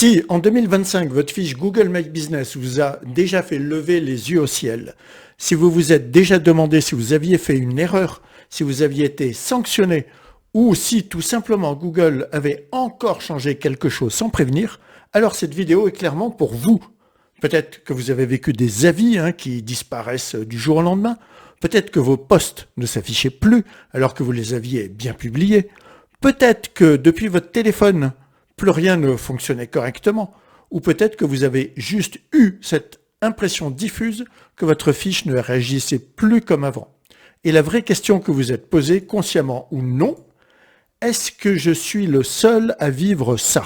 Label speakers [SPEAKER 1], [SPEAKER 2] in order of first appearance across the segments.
[SPEAKER 1] Si en 2025, votre fiche Google My Business vous a déjà fait lever les yeux au ciel, si vous vous êtes déjà demandé si vous aviez fait une erreur, si vous aviez été sanctionné, ou si tout simplement Google avait encore changé quelque chose sans prévenir, alors cette vidéo est clairement pour vous. Peut-être que vous avez vécu des avis qui disparaissent du jour au lendemain. Peut-être que vos posts ne s'affichaient plus alors que vous les aviez bien publiés. Peut-être que depuis votre téléphone, plus rien ne fonctionnait correctement. Ou peut-être que vous avez juste eu cette impression diffuse que votre fiche ne réagissait plus comme avant. Et la vraie question que vous êtes posée, consciemment ou non, est-ce que je suis le seul à vivre ça ?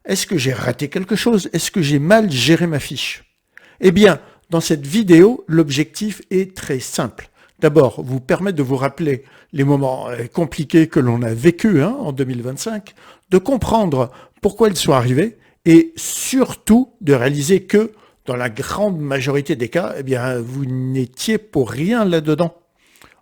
[SPEAKER 1] Est-ce que j'ai raté quelque chose ? Est-ce que j'ai mal géré ma fiche ? Eh bien, dans cette vidéo, l'objectif est très simple. D'abord, vous permettre de vous rappeler les moments compliqués que l'on a vécus en 2025, de comprendre pourquoi ils sont arrivés et surtout de réaliser que, dans la grande majorité des cas, eh bien, vous n'étiez pour rien là-dedans.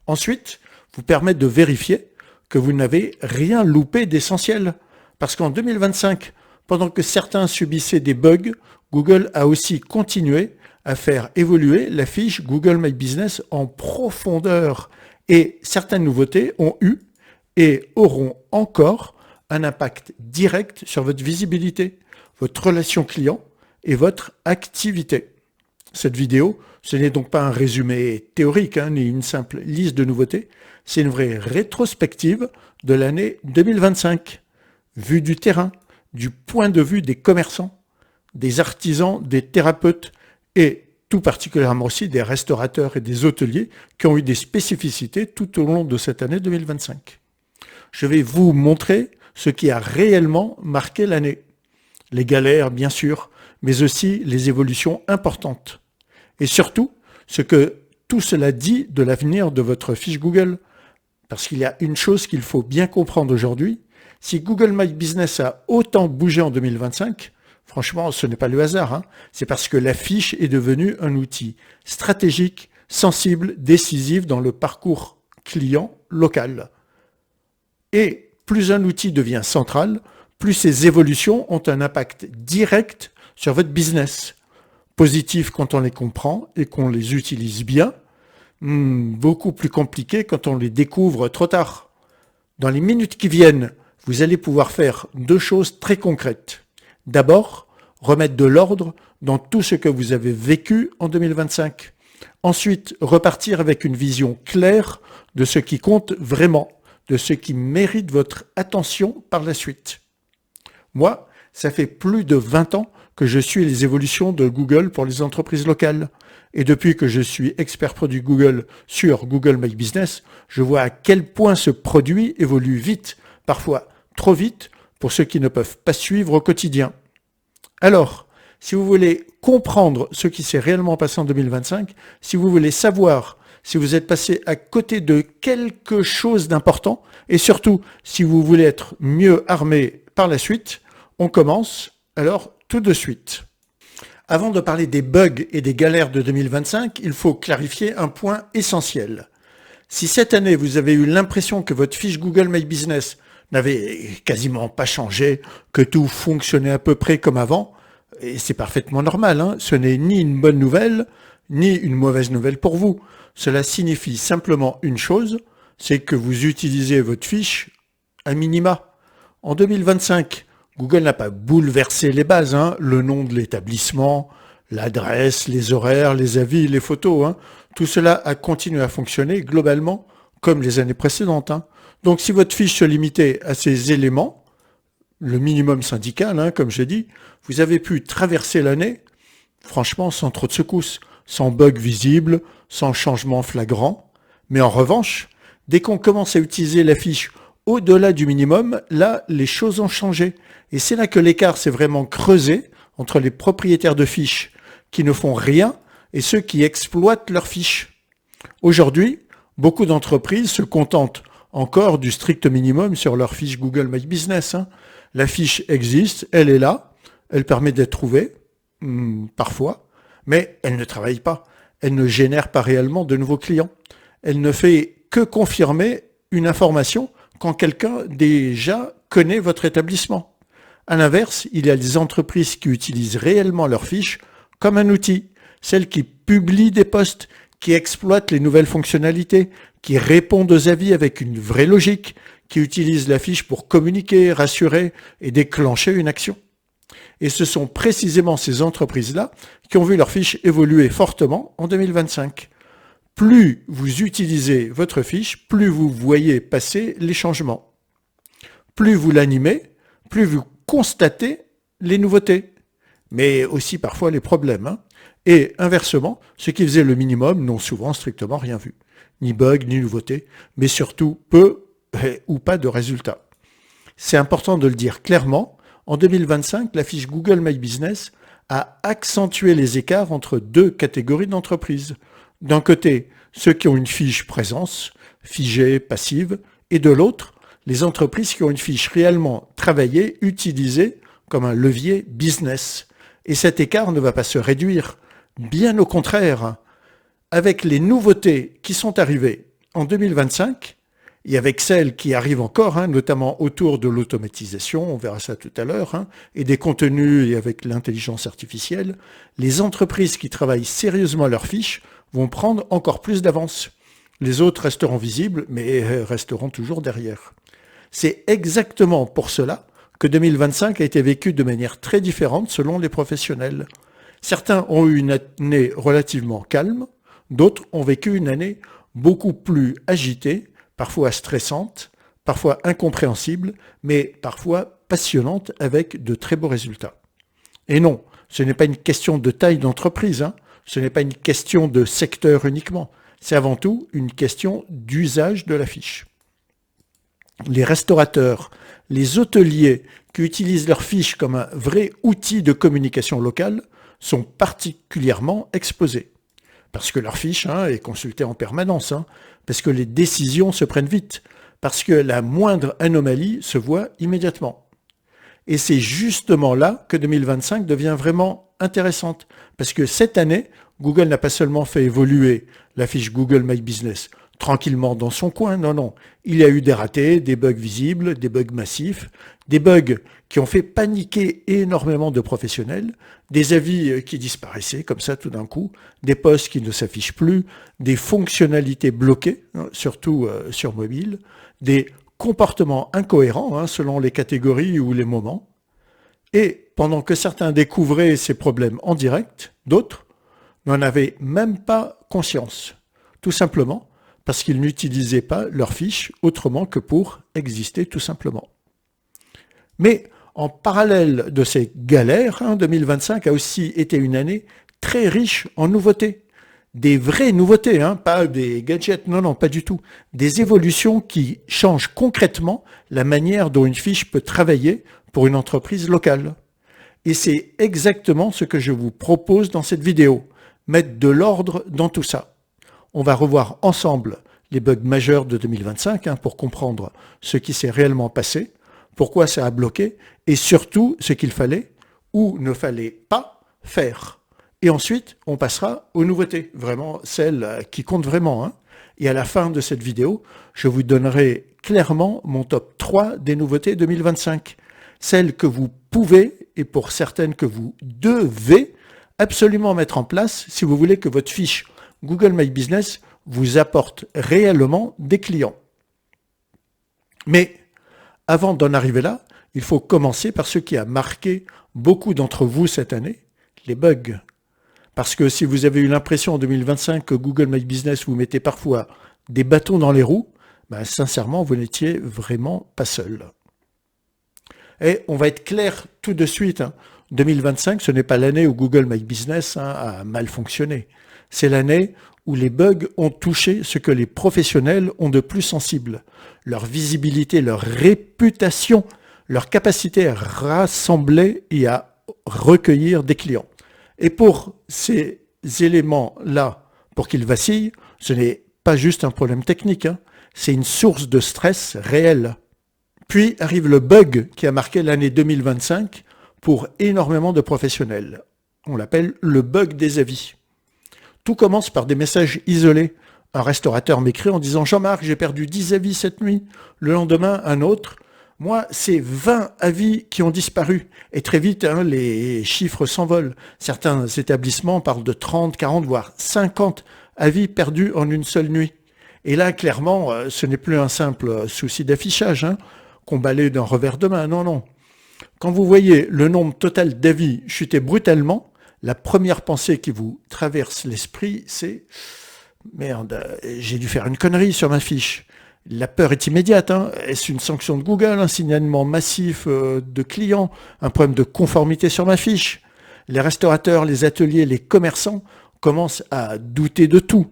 [SPEAKER 1] Ensuite, vous permettre de vérifier que vous n'avez rien loupé d'essentiel. Parce qu'en 2025, pendant que certains subissaient des bugs, Google a aussi continué à faire évoluer la fiche Google My Business en profondeur. Et certaines nouveautés ont eu et auront encore un impact direct sur votre visibilité, votre relation client et votre activité. Cette vidéo, ce n'est donc pas un résumé théorique ni une simple liste de nouveautés, c'est une vraie rétrospective de l'année 2025, vue du terrain, du point de vue des commerçants, des artisans, des thérapeutes et tout particulièrement aussi des restaurateurs et des hôteliers qui ont eu des spécificités tout au long de cette année 2025. Je vais vous montrer ce qui a réellement marqué l'année. Les galères, bien sûr, mais aussi les évolutions importantes. Et surtout, ce que tout cela dit de l'avenir de votre fiche Google. Parce qu'il y a une chose qu'il faut bien comprendre aujourd'hui, si Google My Business a autant bougé en 2025, franchement, ce n'est pas le hasard, c'est parce que la fiche est devenue un outil stratégique, sensible, décisif dans le parcours client local. Et plus un outil devient central, plus ses évolutions ont un impact direct sur votre business. Positif quand on les comprend et qu'on les utilise bien, beaucoup plus compliqué quand on les découvre trop tard. Dans les minutes qui viennent, vous allez pouvoir faire deux choses très concrètes. D'abord, remettre de l'ordre dans tout ce que vous avez vécu en 2025. Ensuite, repartir avec une vision claire de ce qui compte vraiment, de ce qui mérite votre attention par la suite. Moi, ça fait plus de 20 ans que je suis les évolutions de Google pour les entreprises locales. Et depuis que je suis expert produit Google sur Google My Business, je vois à quel point ce produit évolue vite, parfois trop vite, pour ceux qui ne peuvent pas suivre au quotidien. Alors, si vous voulez comprendre ce qui s'est réellement passé en 2025, si vous voulez savoir si vous êtes passé à côté de quelque chose d'important, et surtout si vous voulez être mieux armé par la suite, on commence alors tout de suite. Avant de parler des bugs et des galères de 2025, il faut clarifier un point essentiel. Si cette année vous avez eu l'impression que votre fiche Google My Business n'avait quasiment pas changé, que tout fonctionnait à peu près comme avant, et c'est parfaitement normal, ce n'est ni une bonne nouvelle, ni une mauvaise nouvelle pour vous. Cela signifie simplement une chose, c'est que vous utilisez votre fiche à minima. En 2025, Google n'a pas bouleversé les bases, le nom de l'établissement, l'adresse, les horaires, les avis, les photos. Tout cela a continué à fonctionner globalement comme les années précédentes. Donc si votre fiche se limitait à ces éléments, le minimum syndical, comme j'ai dit, vous avez pu traverser l'année, franchement, sans trop de secousses, sans bug visible, sans changement flagrant. Mais en revanche, dès qu'on commence à utiliser la fiche au-delà du minimum, là, les choses ont changé. Et c'est là que l'écart s'est vraiment creusé entre les propriétaires de fiches qui ne font rien et ceux qui exploitent leurs fiches. Aujourd'hui, beaucoup d'entreprises se contentent encore du strict minimum sur leur fiche Google My Business. La fiche existe, elle est là, elle permet d'être trouvée, parfois, mais elle ne travaille pas. Elle ne génère pas réellement de nouveaux clients. Elle ne fait que confirmer une information quand quelqu'un déjà connaît votre établissement. À l'inverse, il y a des entreprises qui utilisent réellement leurs fiches comme un outil. Celles qui publient des posts, qui exploitent les nouvelles fonctionnalités, qui répondent aux avis avec une vraie logique, qui utilisent la fiche pour communiquer, rassurer et déclencher une action. Et ce sont précisément ces entreprises-là qui ont vu leurs fiches évoluer fortement en 2025. Plus vous utilisez votre fiche, plus vous voyez passer les changements. Plus vous l'animez, plus vous constatez les nouveautés, mais aussi parfois les problèmes. Et inversement, ceux qui faisaient le minimum n'ont souvent strictement rien vu. Ni bug, ni nouveauté, mais surtout peu ou pas de résultats. C'est important de le dire clairement, en 2025, la fiche Google My Business a accentué les écarts entre deux catégories d'entreprises. D'un côté, ceux qui ont une fiche présence, figée, passive, et de l'autre, les entreprises qui ont une fiche réellement travaillée, utilisée comme un levier business. Et cet écart ne va pas se réduire. Bien au contraire, avec les nouveautés qui sont arrivées en 2025, et avec celles qui arrivent encore, notamment autour de l'automatisation, on verra ça tout à l'heure, et des contenus et avec l'intelligence artificielle, les entreprises qui travaillent sérieusement leurs fiches vont prendre encore plus d'avance. Les autres resteront visibles, mais resteront toujours derrière. C'est exactement pour cela que 2025 a été vécu de manière très différente selon les professionnels. Certains ont eu une année relativement calme, d'autres ont vécu une année beaucoup plus agitée, parfois stressante, parfois incompréhensible, mais parfois passionnante avec de très beaux résultats. Et non, ce n'est pas une question de taille d'entreprise, ce n'est pas une question de secteur uniquement, c'est avant tout une question d'usage de la fiche. Les restaurateurs, les hôteliers qui utilisent leur fiche comme un vrai outil de communication locale sont particulièrement exposés. Parce que leur fiche est consultée en permanence, parce que les décisions se prennent vite, parce que la moindre anomalie se voit immédiatement. Et c'est justement là que 2025 devient vraiment intéressante, parce que cette année, Google n'a pas seulement fait évoluer la fiche Google My Business tranquillement dans son coin, non. Il y a eu des ratés, des bugs visibles, des bugs massifs, des bugs qui ont fait paniquer énormément de professionnels, des avis qui disparaissaient comme ça tout d'un coup, des posts qui ne s'affichent plus, des fonctionnalités bloquées, surtout sur mobile, des comportements incohérents selon les catégories ou les moments. Et pendant que certains découvraient ces problèmes en direct, d'autres n'en avaient même pas conscience, tout simplement parce qu'ils n'utilisaient pas leur fiche autrement que pour exister tout simplement. Mais en parallèle de ces galères, 2025 a aussi été une année très riche en nouveautés. Des vraies nouveautés, pas des gadgets, non, pas du tout. Des évolutions qui changent concrètement la manière dont une fiche peut travailler pour une entreprise locale. Et c'est exactement ce que je vous propose dans cette vidéo, mettre de l'ordre dans tout ça. On va revoir ensemble les bugs majeurs de 2025 pour comprendre ce qui s'est réellement passé, pourquoi ça a bloqué et surtout ce qu'il fallait ou ne fallait pas faire. Et ensuite, on passera aux nouveautés, vraiment celles qui comptent vraiment. Et à la fin de cette vidéo, je vous donnerai clairement mon top 3 des nouveautés 2025. Celles que vous pouvez et pour certaines que vous devez absolument mettre en place si vous voulez que votre fiche Google My Business vous apporte réellement des clients. Mais avant d'en arriver là, il faut commencer par ce qui a marqué beaucoup d'entre vous cette année, les bugs. Parce que si vous avez eu l'impression en 2025 que Google My Business vous mettait parfois des bâtons dans les roues, sincèrement, vous n'étiez vraiment pas seul. Et on va être clair tout de suite, 2025, ce n'est pas l'année où Google My Business a mal fonctionné. C'est l'année où les bugs ont touché ce que les professionnels ont de plus sensible. Leur visibilité, leur réputation, leur capacité à rassembler et à recueillir des clients. Et pour ces éléments-là, pour qu'ils vacillent, ce n'est pas juste un problème technique, c'est une source de stress réel. Puis arrive le bug qui a marqué l'année 2025 pour énormément de professionnels. On l'appelle le bug des avis. Tout commence par des messages isolés. Un restaurateur m'écrit en disant « Jean-Marc, j'ai perdu 10 avis cette nuit ». Le lendemain, un autre Moi, c'est 20 avis qui ont disparu. Et très vite, hein, les chiffres s'envolent. Certains établissements parlent de 30, 40, voire 50 avis perdus en une seule nuit. Et là, clairement, ce n'est plus un simple souci d'affichage, hein, qu'on balaye d'un revers de main. Non, non. Quand vous voyez le nombre total d'avis chuter brutalement, la première pensée qui vous traverse l'esprit, c'est « Merde, j'ai dû faire une connerie sur ma fiche ». La peur est immédiate. Hein. Est-ce une sanction de Google, un signalement massif de clients, un problème de conformité sur ma fiche? Les restaurateurs, les ateliers, les commerçants commencent à douter de tout.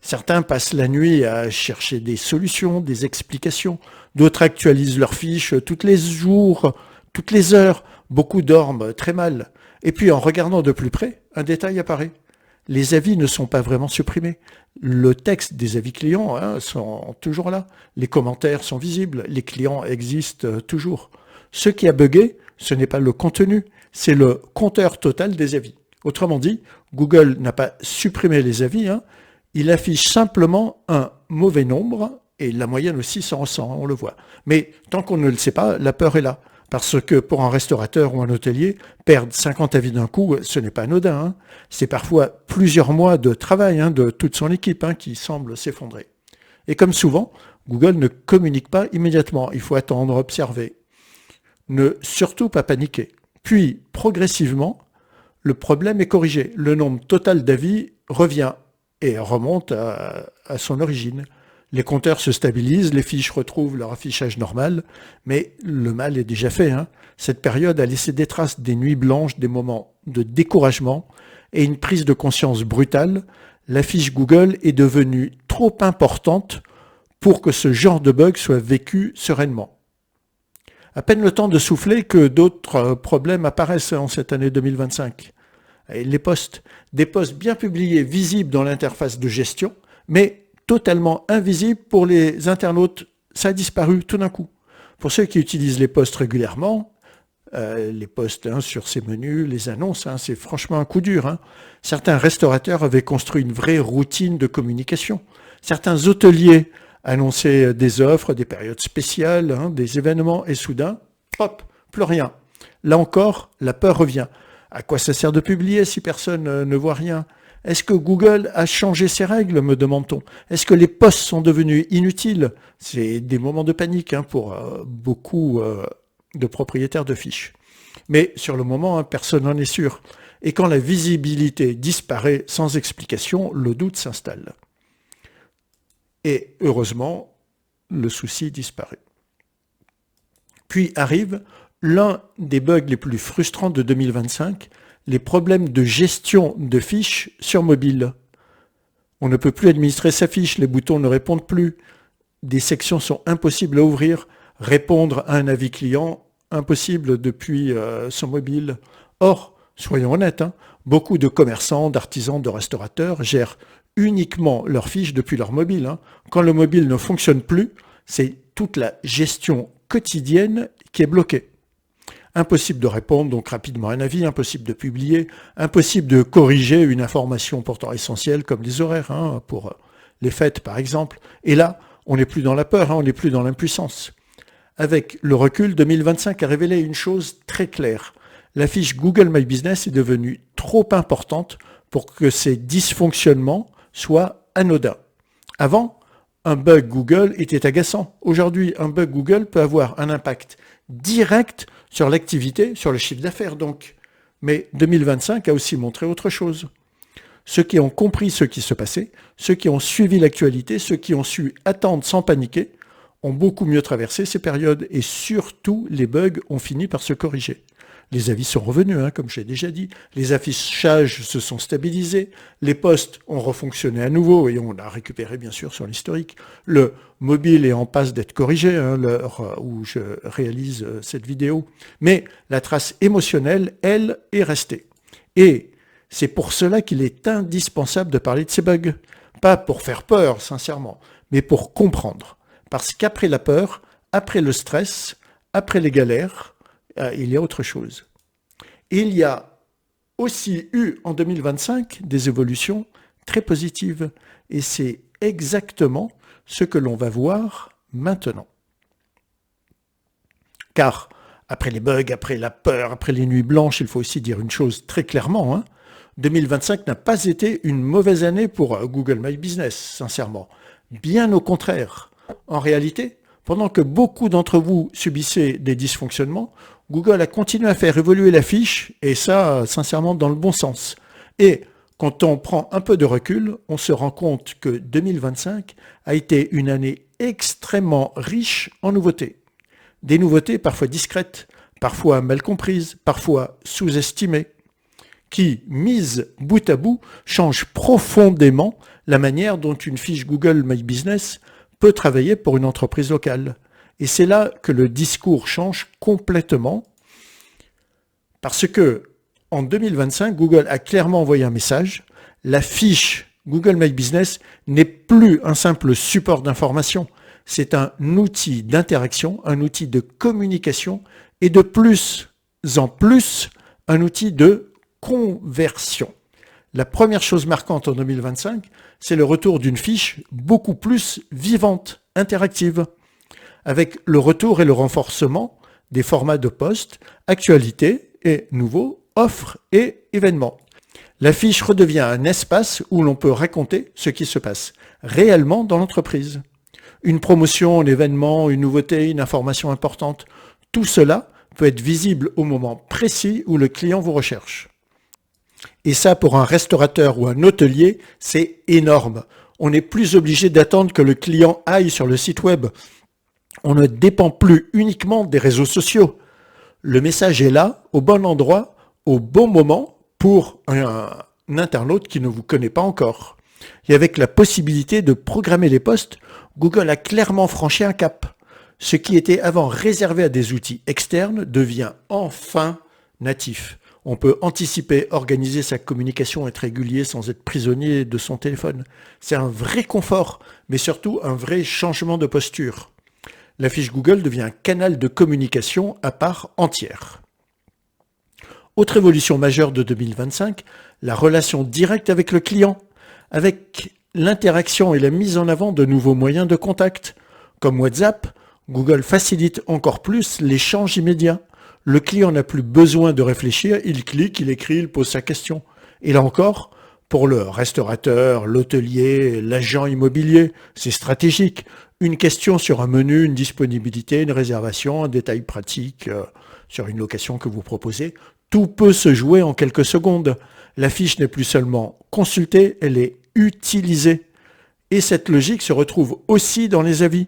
[SPEAKER 1] Certains passent la nuit à chercher des solutions, des explications. D'autres actualisent leurs fiches tous les jours, toutes les heures. Beaucoup dorment très mal. Et puis en regardant de plus près, un détail apparaît. Les avis ne sont pas vraiment supprimés. Le texte des avis clients sont toujours là. Les commentaires sont visibles. Les clients existent toujours. Ce qui a bugué, ce n'est pas le contenu, c'est le compteur total des avis. Autrement dit, Google n'a pas supprimé les avis, il affiche simplement un mauvais nombre, et la moyenne aussi s'en ressent, on le voit. Mais tant qu'on ne le sait pas, la peur est là. Parce que pour un restaurateur ou un hôtelier, perdre 50 avis d'un coup, ce n'est pas anodin. C'est parfois plusieurs mois de travail de toute son équipe qui semble s'effondrer. Et comme souvent, Google ne communique pas immédiatement. Il faut attendre, observer. Ne surtout pas paniquer. Puis, progressivement, le problème est corrigé. Le nombre total d'avis revient et remonte à son origine. Les compteurs se stabilisent, les fiches retrouvent leur affichage normal, mais le mal est déjà fait. Cette période a laissé des traces, des nuits blanches, des moments de découragement et une prise de conscience brutale. La fiche Google est devenue trop importante pour que ce genre de bug soit vécu sereinement. À peine le temps de souffler que d'autres problèmes apparaissent en cette année 2025. Et les posts, des posts bien publiés, visibles dans l'interface de gestion, mais totalement invisible pour les internautes. Ça a disparu tout d'un coup. Pour ceux qui utilisent les posts régulièrement, les posts sur ces menus, les annonces, c'est franchement un coup dur. Certains restaurateurs avaient construit une vraie routine de communication. Certains hôteliers annonçaient des offres, des périodes spéciales, des événements, et soudain, hop, plus rien. Là encore, la peur revient. À quoi ça sert de publier si personne ne voit rien ? Est-ce que Google a changé ses règles, me demande-t-on? Est-ce que les posts sont devenus inutiles? C'est des moments de panique pour beaucoup de propriétaires de fiches. Mais sur le moment, personne n'en est sûr. Et quand la visibilité disparaît sans explication, le doute s'installe. Et heureusement, le souci disparaît. Puis arrive l'un des bugs les plus frustrants de 2025, les problèmes de gestion de fiches sur mobile. On ne peut plus administrer sa fiche, les boutons ne répondent plus, des sections sont impossibles à ouvrir, répondre à un avis client, impossible depuis son mobile. Or, soyons honnêtes, beaucoup de commerçants, d'artisans, de restaurateurs gèrent uniquement leurs fiches depuis leur mobile. Quand le mobile ne fonctionne plus, c'est toute la gestion quotidienne qui est bloquée. Impossible de répondre donc rapidement à un avis, impossible de publier, impossible de corriger une information pourtant essentielle comme les horaires pour les fêtes par exemple. Et là, on n'est plus dans la peur, on n'est plus dans l'impuissance. Avec le recul, 2025 a révélé une chose très claire. La fiche Google My Business est devenue trop importante pour que ces dysfonctionnements soient anodins. Avant, un bug Google était agaçant. Aujourd'hui, un bug Google peut avoir un impact direct sur l'activité, sur le chiffre d'affaires donc. Mais 2025 a aussi montré autre chose. Ceux qui ont compris ce qui se passait, ceux qui ont suivi l'actualité, ceux qui ont su attendre sans paniquer, ont beaucoup mieux traversé ces périodes et surtout les bugs ont fini par se corriger. Les avis sont revenus, comme j'ai déjà dit. Les affichages se sont stabilisés. Les posts ont refonctionné à nouveau et on a récupéré bien sûr sur l'historique. Le mobile est en passe d'être corrigé, l'heure où je réalise cette vidéo. Mais la trace émotionnelle, elle, est restée. Et c'est pour cela qu'il est indispensable de parler de ces bugs. Pas pour faire peur, sincèrement, mais pour comprendre. Parce qu'après la peur, après le stress, après les galères, il y a autre chose. Il y a aussi eu en 2025 des évolutions très positives et c'est exactement ce que l'on va voir maintenant. Car après les bugs, après la peur, après les nuits blanches, il faut aussi dire une chose très clairement, hein, 2025 n'a pas été une mauvaise année pour Google My Business, sincèrement. Bien au contraire. En réalité, pendant que beaucoup d'entre vous subissaient des dysfonctionnements, Google a continué à faire évoluer la fiche, et ça, sincèrement, dans le bon sens. Et quand on prend un peu de recul, on se rend compte que 2025 a été une année extrêmement riche en nouveautés. Des nouveautés parfois discrètes, parfois mal comprises, parfois sous-estimées, qui, mises bout à bout, changent profondément la manière dont une fiche Google My Business peut travailler pour une entreprise locale. Et c'est là que le discours change complètement, parce que en 2025, Google a clairement envoyé un message. La fiche Google My Business n'est plus un simple support d'information. C'est un outil d'interaction, un outil de communication et de plus en plus, un outil de conversion. La première chose marquante en 2025, c'est le retour d'une fiche beaucoup plus vivante, interactive, avec le retour et le renforcement des formats de posts, actualités et nouveaux, offres et événements. La fiche redevient un espace où l'on peut raconter ce qui se passe réellement dans l'entreprise. Une promotion, un événement, une nouveauté, une information importante, tout cela peut être visible au moment précis où le client vous recherche. Et ça, pour un restaurateur ou un hôtelier, c'est énorme. On n'est plus obligé d'attendre que le client aille sur le site web. On ne dépend plus uniquement des réseaux sociaux. Le message est là, au bon endroit, au bon moment, pour un internaute qui ne vous connaît pas encore. Et avec la possibilité de programmer les posts, Google a clairement franchi un cap. Ce qui était avant réservé à des outils externes devient enfin natif. On peut anticiper, organiser sa communication, être régulier sans être prisonnier de son téléphone. C'est un vrai confort, mais surtout un vrai changement de posture. La fiche Google devient un canal de communication à part entière. Autre évolution majeure de 2025, la relation directe avec le client, avec l'interaction et la mise en avant de nouveaux moyens de contact. Comme WhatsApp, Google facilite encore plus l'échange immédiat. Le client n'a plus besoin de réfléchir, il clique, il écrit, il pose sa question. Et là encore, pour le restaurateur, l'hôtelier, l'agent immobilier, c'est stratégique. Une question sur un menu, une disponibilité, une réservation, un détail pratique sur une location que vous proposez, tout peut se jouer en quelques secondes. La fiche n'est plus seulement consultée, elle est utilisée. Et cette logique se retrouve aussi dans les avis.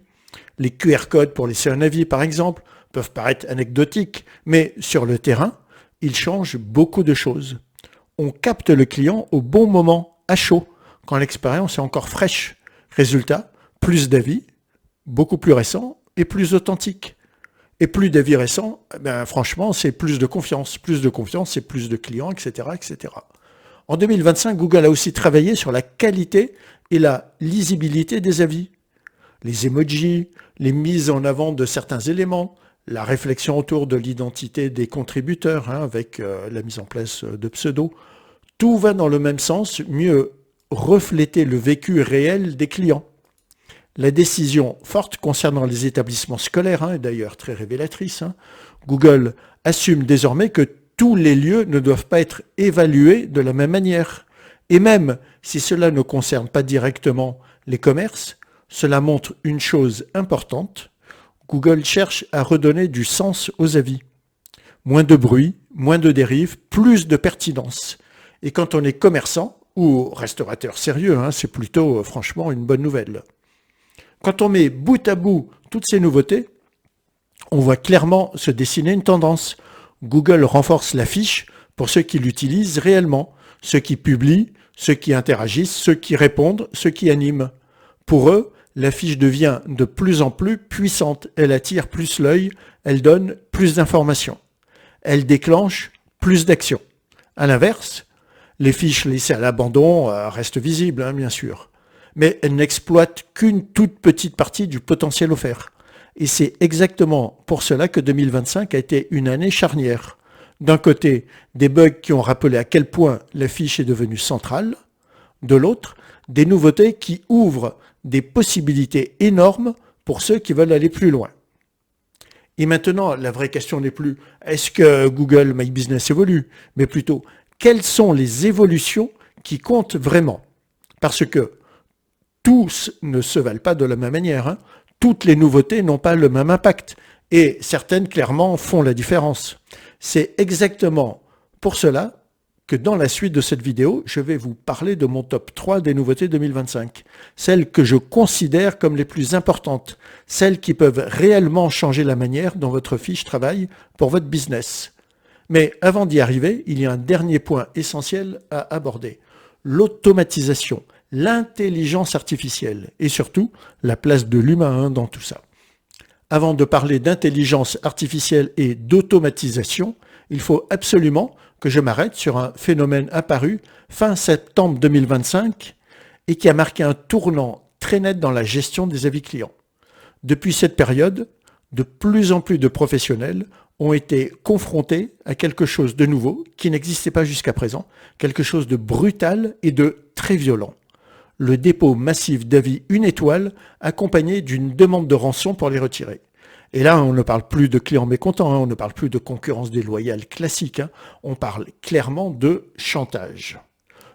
[SPEAKER 1] Les QR codes pour laisser un avis, par exemple, peuvent paraître anecdotiques, mais sur le terrain, ils changent beaucoup de choses. On capte le client au bon moment, à chaud, quand l'expérience est encore fraîche. Résultat, plus d'avis, beaucoup plus récents et plus authentiques. Et plus d'avis récents, franchement, c'est plus de confiance. Plus de confiance, c'est plus de clients, etc., etc. En 2025, Google a aussi travaillé sur la qualité et la lisibilité des avis. Les emojis, les mises en avant de certains éléments, la réflexion autour de l'identité des contributeurs, avec la mise en place de pseudos. Tout va dans le même sens, mieux refléter le vécu réel des clients. La décision forte concernant les établissements scolaires est d'ailleurs très révélatrice. Google assume désormais que tous les lieux ne doivent pas être évalués de la même manière. Et même si cela ne concerne pas directement les commerces, cela montre une chose importante. Google cherche à redonner du sens aux avis. Moins de bruit, moins de dérives, plus de pertinence. Et quand on est commerçant ou restaurateur sérieux, c'est plutôt franchement une bonne nouvelle. Quand on met bout à bout toutes ces nouveautés, on voit clairement se dessiner une tendance. Google renforce la fiche pour ceux qui l'utilisent réellement, ceux qui publient, ceux qui interagissent, ceux qui répondent, ceux qui animent. Pour eux, la fiche devient de plus en plus puissante. Elle attire plus l'œil, elle donne plus d'informations. Elle déclenche plus d'actions. À l'inverse, les fiches laissées à l'abandon restent visibles, bien sûr. Mais elles n'exploitent qu'une toute petite partie du potentiel offert. Et c'est exactement pour cela que 2025 a été une année charnière. D'un côté, des bugs qui ont rappelé à quel point la fiche est devenue centrale. De l'autre, des nouveautés qui ouvrent des possibilités énormes pour ceux qui veulent aller plus loin. Et maintenant, la vraie question n'est plus est-ce que Google My Business évolue, mais plutôt quelles sont les évolutions qui comptent vraiment. Parce que tous ne se valent pas de la même manière, hein. Toutes les nouveautés n'ont pas le même impact et certaines clairement font la différence. C'est exactement pour cela que dans la suite de cette vidéo, je vais vous parler de mon top 3 des nouveautés 2025, celles que je considère comme les plus importantes, celles qui peuvent réellement changer la manière dont votre fiche travaille pour votre business. Mais avant d'y arriver, il y a un dernier point essentiel à aborder, l'automatisation, l'intelligence artificielle et surtout la place de l'humain dans tout ça. Avant de parler d'intelligence artificielle et d'automatisation, il faut absolument que je m'arrête sur un phénomène apparu fin septembre 2025 et qui a marqué un tournant très net dans la gestion des avis clients. Depuis cette période, de plus en plus de professionnels ont été confrontés à quelque chose de nouveau qui n'existait pas jusqu'à présent, quelque chose de brutal et de très violent. Le dépôt massif d'avis 1 étoile accompagné d'une demande de rançon pour les retirer. Et là, on ne parle plus de clients mécontents, on ne parle plus de concurrence déloyale classique, on parle clairement de chantage.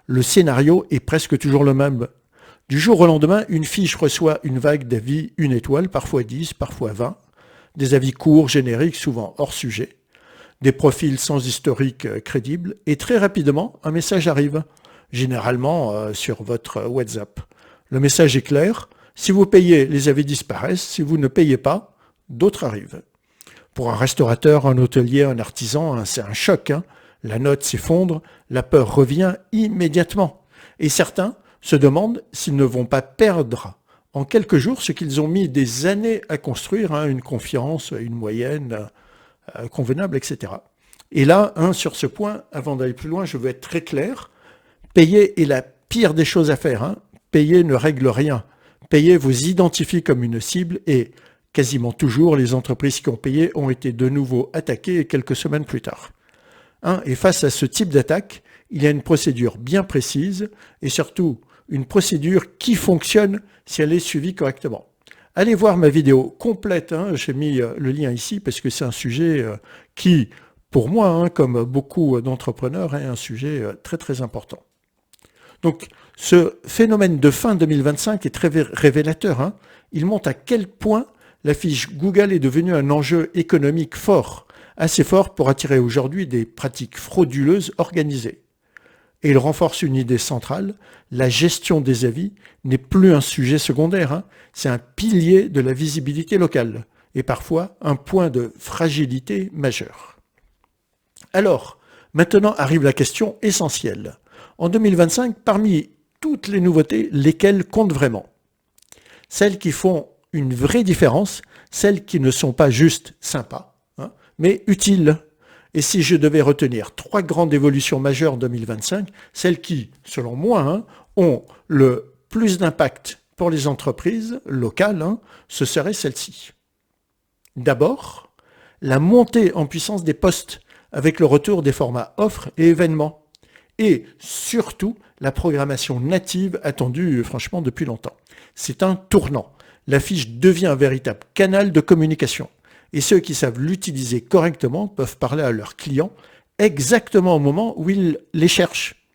[SPEAKER 1] Le scénario est presque toujours le même. Du jour au lendemain, une fiche reçoit une vague d'avis 1 étoile, parfois 10, parfois 20, des avis courts, génériques, souvent hors sujet, des profils sans historique crédible, et très rapidement, un message arrive, généralement sur votre WhatsApp. Le message est clair, si vous payez, les avis disparaissent, si vous ne payez pas, d'autres arrivent. Pour un restaurateur, un hôtelier, un artisan, c'est un choc. La note s'effondre, la peur revient immédiatement. Et certains se demandent s'ils ne vont pas perdre en quelques jours ce qu'ils ont mis des années à construire, une confiance, une moyenne convenable, etc. Et là, sur ce point, avant d'aller plus loin, je veux être très clair. Payer est la pire des choses à faire. Payer ne règle rien. Payer vous identifie comme une cible et quasiment toujours, les entreprises qui ont payé ont été de nouveau attaquées quelques semaines plus tard. Et face à ce type d'attaque, il y a une procédure bien précise et surtout une procédure qui fonctionne si elle est suivie correctement. Allez voir ma vidéo complète, j'ai mis le lien ici parce que c'est un sujet qui, pour moi, comme beaucoup d'entrepreneurs, est un sujet très très important. Donc, ce phénomène de fin 2025 est très révélateur. Il montre à quel point la fiche Google est devenue un enjeu économique fort, assez fort pour attirer aujourd'hui des pratiques frauduleuses organisées. Et il renforce une idée centrale, la gestion des avis n'est plus un sujet secondaire, c'est un pilier de la visibilité locale et parfois un point de fragilité majeur. Alors, maintenant arrive la question essentielle. En 2025, parmi toutes les nouveautés, lesquelles comptent vraiment? Celles qui font une vraie différence, celles qui ne sont pas juste sympas, mais utiles. Et si je devais retenir 3 grandes évolutions majeures en 2025, celles qui, selon moi, ont le plus d'impact pour les entreprises locales, ce seraient celles-ci. D'abord, la montée en puissance des posts avec le retour des formats offres et événements. Et surtout, la programmation native attendue franchement depuis longtemps. C'est un tournant. La fiche devient un véritable canal de communication. Et ceux qui savent l'utiliser correctement peuvent parler à leurs clients exactement au moment où ils les cherchent.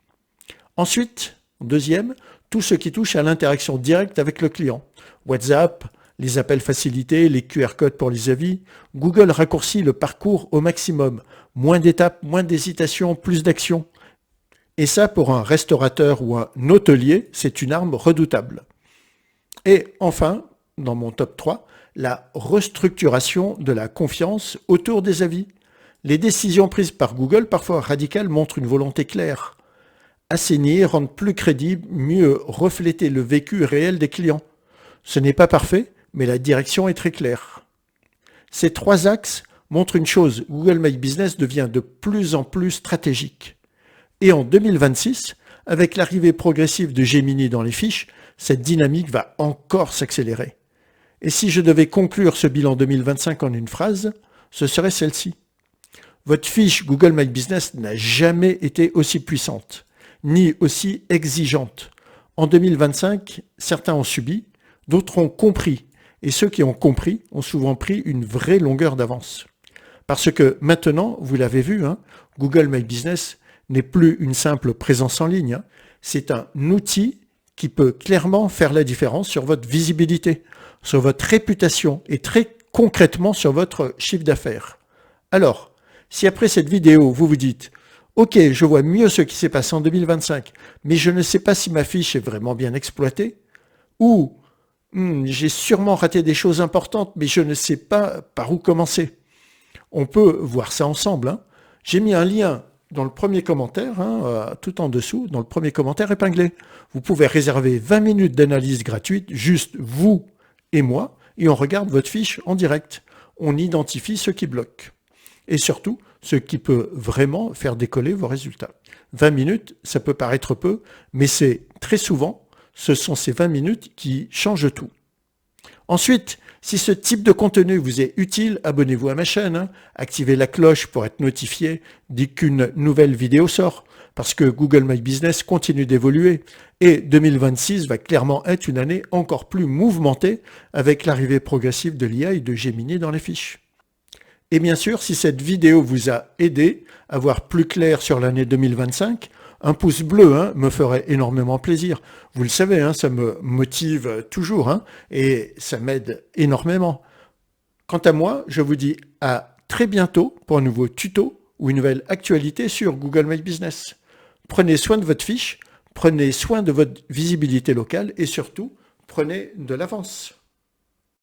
[SPEAKER 1] Ensuite, deuxième, tout ce qui touche à l'interaction directe avec le client. WhatsApp, les appels facilités, les QR codes pour les avis. Google raccourcit le parcours au maximum. Moins d'étapes, moins d'hésitation, plus d'action. Et ça, pour un restaurateur ou un hôtelier, c'est une arme redoutable. Et enfin, dans mon top 3, la restructuration de la confiance autour des avis. Les décisions prises par Google, parfois radicales, montrent une volonté claire. Assainir, rendre plus crédible, mieux refléter le vécu réel des clients. Ce n'est pas parfait, mais la direction est très claire. Ces 3 axes montrent une chose, Google My Business devient de plus en plus stratégique. Et en 2026, avec l'arrivée progressive de Gemini dans les fiches, cette dynamique va encore s'accélérer. Et si je devais conclure ce bilan 2025 en une phrase, ce serait celle-ci. Votre fiche Google My Business n'a jamais été aussi puissante, ni aussi exigeante. En 2025, certains ont subi, d'autres ont compris. Et ceux qui ont compris ont souvent pris une vraie longueur d'avance. Parce que maintenant, vous l'avez vu, hein, Google My Business n'est plus une simple présence en ligne. Hein. C'est un outil qui peut clairement faire la différence sur votre visibilité, sur votre réputation et très concrètement sur votre chiffre d'affaires. Alors, si après cette vidéo, vous vous dites « Ok, je vois mieux ce qui s'est passé en 2025, mais je ne sais pas si ma fiche est vraiment bien exploitée » ou j'ai sûrement raté des choses importantes, mais je ne sais pas par où commencer ». On peut voir ça ensemble. Hein. J'ai mis un lien dans le premier commentaire, hein, tout en dessous, dans le premier commentaire épinglé. Vous pouvez réserver 20 minutes d'analyse gratuite, juste vous et moi, et on regarde votre fiche en direct. On identifie ce qui bloque. Et surtout, ce qui peut vraiment faire décoller vos résultats. 20 minutes, ça peut paraître peu, mais c'est très souvent, ce sont ces 20 minutes qui changent tout. Ensuite, si ce type de contenu vous est utile, abonnez-vous à ma chaîne, hein, activez la cloche pour être notifié dès qu'une nouvelle vidéo sort, parce que Google My Business continue d'évoluer et 2026 va clairement être une année encore plus mouvementée avec l'arrivée progressive de l'IA et de Gemini dans les fiches. Et bien sûr, si cette vidéo vous a aidé à voir plus clair sur l'année 2025, un pouce bleu hein, me ferait énormément plaisir. Vous le savez, hein, ça me motive toujours hein, et ça m'aide énormément. Quant à moi, je vous dis à très bientôt pour un nouveau tuto ou une nouvelle actualité sur Google My Business. Prenez soin de votre fiche, prenez soin de votre visibilité locale et surtout, prenez de l'avance.